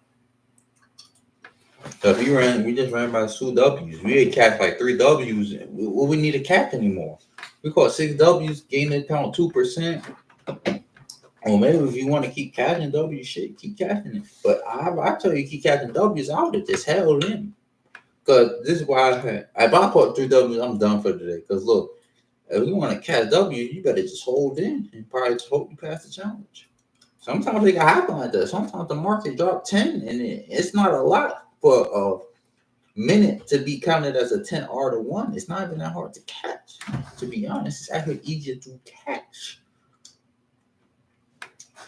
So if we just ran by 2 W's. We had catch like 3 W's. What we need to catch anymore? We caught 6 W's, gain the count 2%. Or maybe if you want to keep catching W, shit, keep catching it. But I tell you, keep catching W's, I would have just held in. Because this is why if I caught 3 W's, I'm done for today. Because look, if you want to catch W, you better just hold in and probably just hope you pass the challenge. Sometimes it can happen like that. Sometimes the market drop 10 and it's not a lot for a minute to be counted as a 10R to 1. It's not even that hard to catch. To be honest, it's actually easier to catch.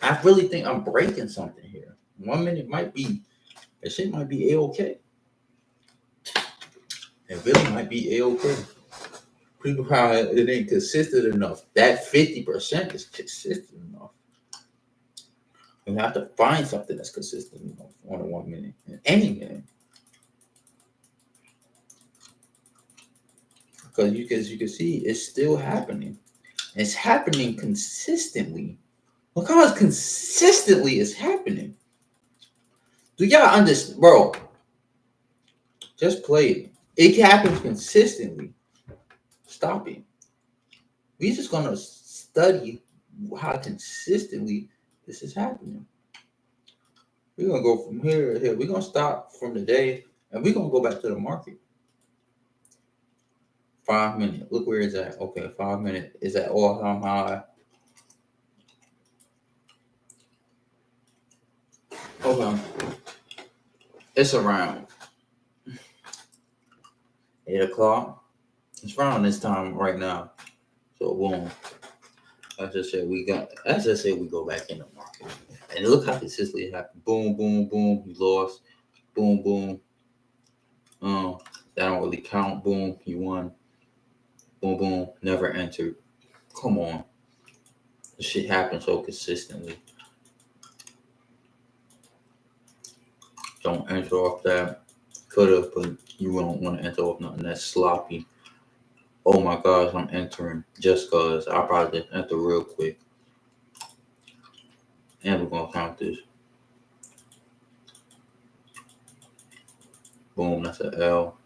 I really think I'm breaking something here. 1 minute might be, that shit might be A-okay. It really might be A-okay. People probably, it ain't consistent enough. That 50% is consistent enough. You have to find something that's consistent enough on a 1 minute, in any minute. Because you can see it's still happening. It's happening consistently. Look how consistently it's happening. Do y'all understand, bro? Just play it. It happens consistently. Stop it. We're just gonna study how consistently this is happening. We're gonna go from here to here. We're gonna stop from the day and we're gonna go back to the market. 5 minutes. Look where it's at. Okay, 5 minutes is at all-time high. Okay. It's around 8 o'clock. It's around this time right now. So boom. I just said we go back in the market. And look how consistently it happened. Boom, boom, boom. You lost. Boom, boom. That don't really count. Boom, you won. Boom, boom. Never entered. Come on. This shit happens so consistently. Don't enter off that. Could have, but you don't want to enter off nothing that's sloppy. Oh my gosh, I'm entering just cause. I'll probably just enter real quick. And we're gonna count this. Boom, that's an L.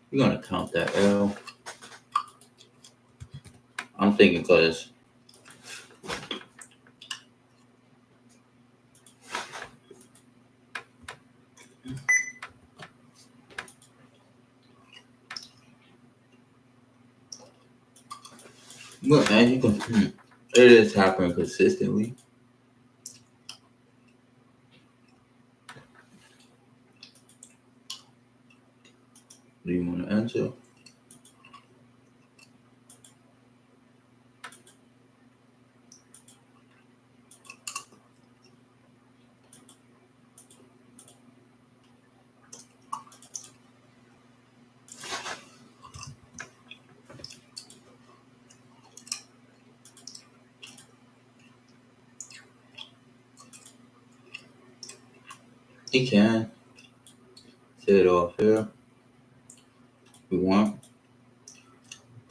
We're gonna count that L. I'm thinking because look, as you can see, it is happening consistently. Do you want to enter? You can set it off here. We want,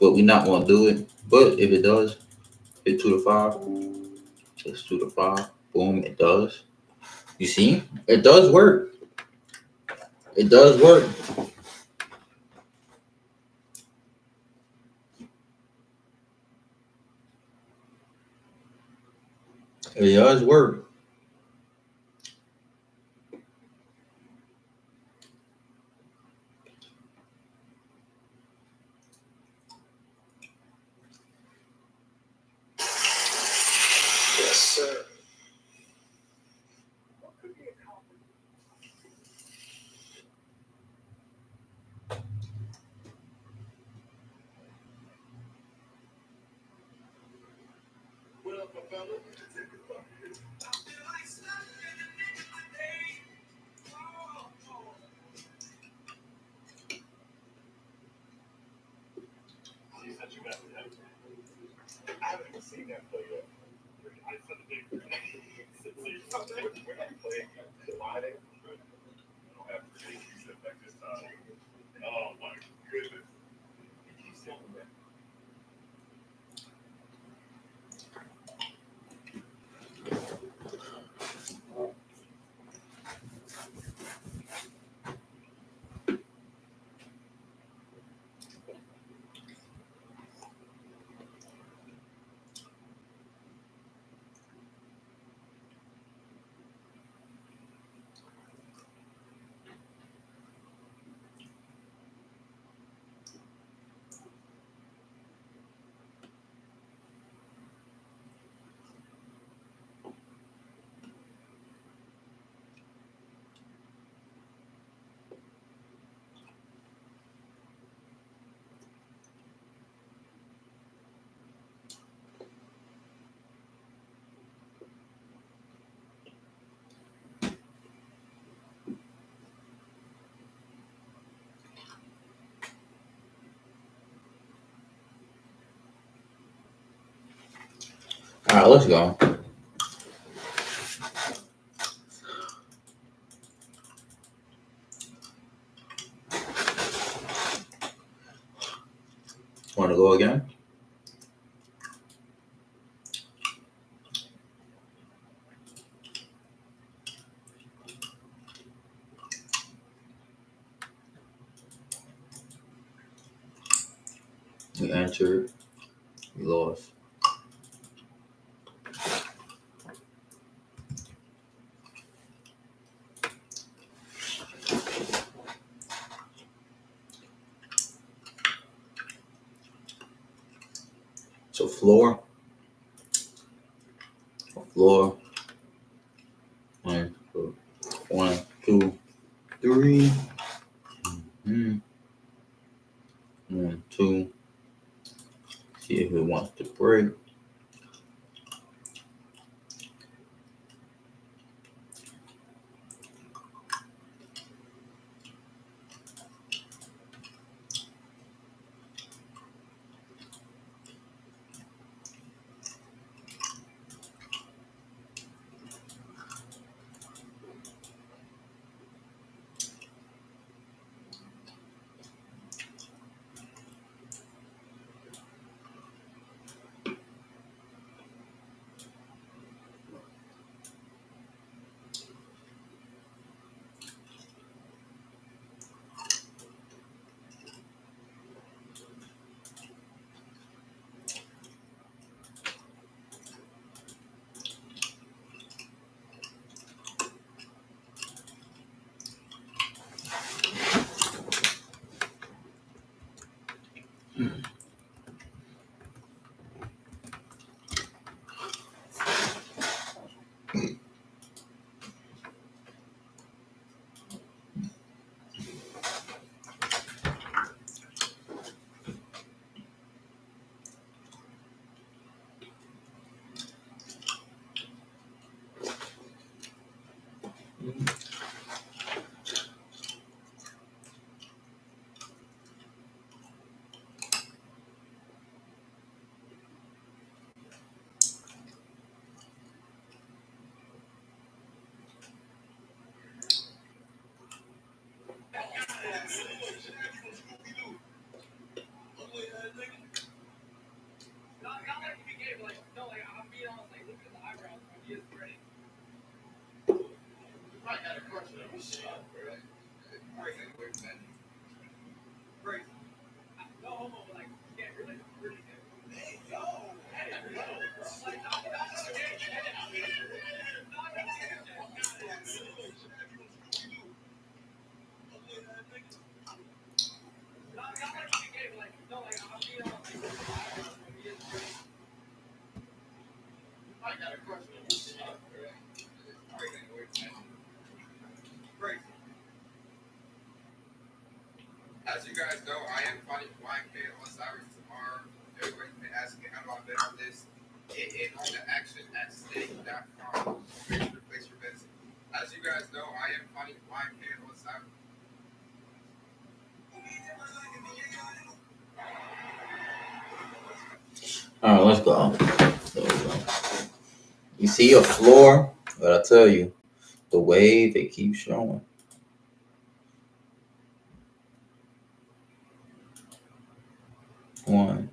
but we're not gonna do it. But if it does, hit 2 to 5. Just 2 to 5. Boom, it does. You see, it does work. It does work. It does work. Yes, sir. What up, my fellas? You said you got that. I haven't even seen that play yet. I said the big Oh my goodness. All right, let's go. Want to go again? We entered, we lost. So floor. 1, 2, 3. 1, 2. See if it wants to break. As you guys know, I am fighting YK on Cyrus tomorrow. Everybody's been asking how do I bet on this. Get in on the action at stake.com. Place your bets. As you guys know, I am fighting YK on Cyrus. All right, let's go. There we go. You see a floor, But I tell you, the wave it keeps showing. One.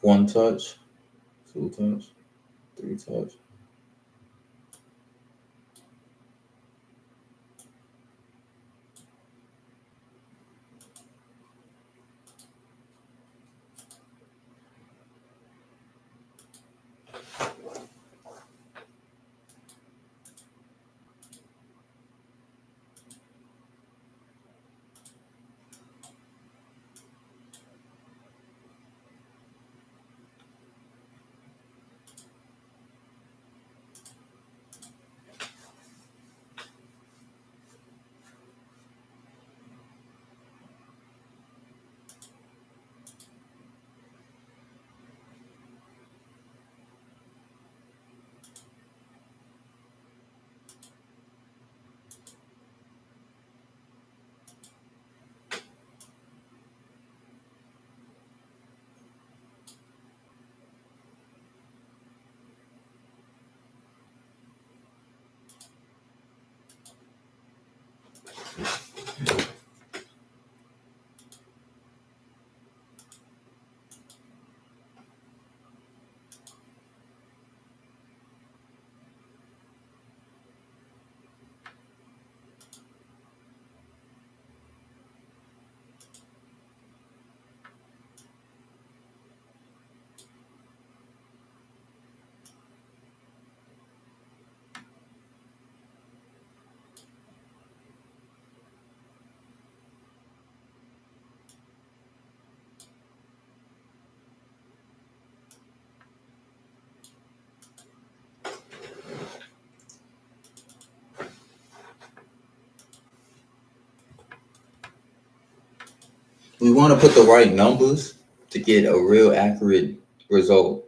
One touch, two touch, three touch. We want to put the right numbers to get a real accurate result.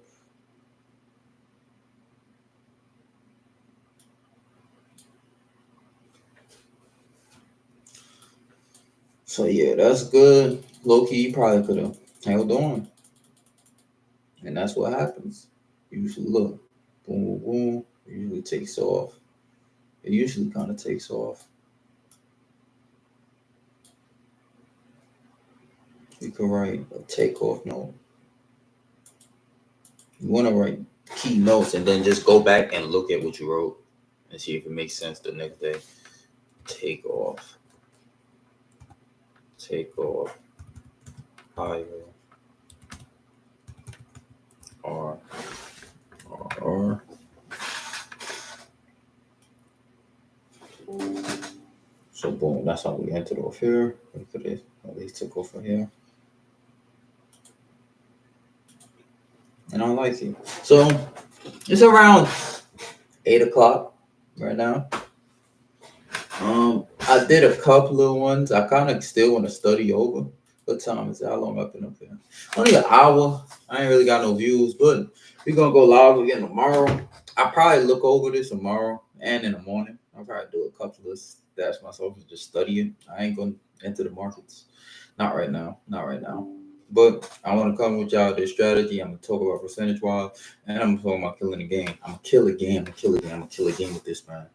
So yeah, that's good. Low key, you probably could have held on, and that's what happens. Usually, look, boom, boom, boom. It usually takes off. It usually kind of takes off. You can write a takeoff note. You want to write key notes and then just go back and look at what you wrote and see if it makes sense the next day. Take off. Take off. Higher. R. R. So boom, that's how we entered off here. Look at this. At least took off from here. And I like it. So it's around 8 o'clock right now. I did a couple of ones. I kind of still want to study over. What time is it? How long I've been up here? Only an hour. I ain't really got no views, but we're gonna go live again tomorrow. I'll probably look over this tomorrow and in the morning. I'll probably do a couple of stats myself and just study it. I ain't gonna enter the markets. Not right now. Not right now. But I want to come with y'all this strategy. I'm gonna talk about percentage wise, and I'm talking about killing the game. I'm gonna kill a game. I'm gonna kill a game. I'm gonna kill a game with this, man.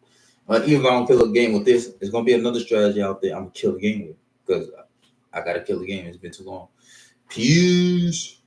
But even if I don't kill a game with this, there's gonna be another strategy out there I'm gonna kill the game with because I gotta kill the game. It's been too long. Peace.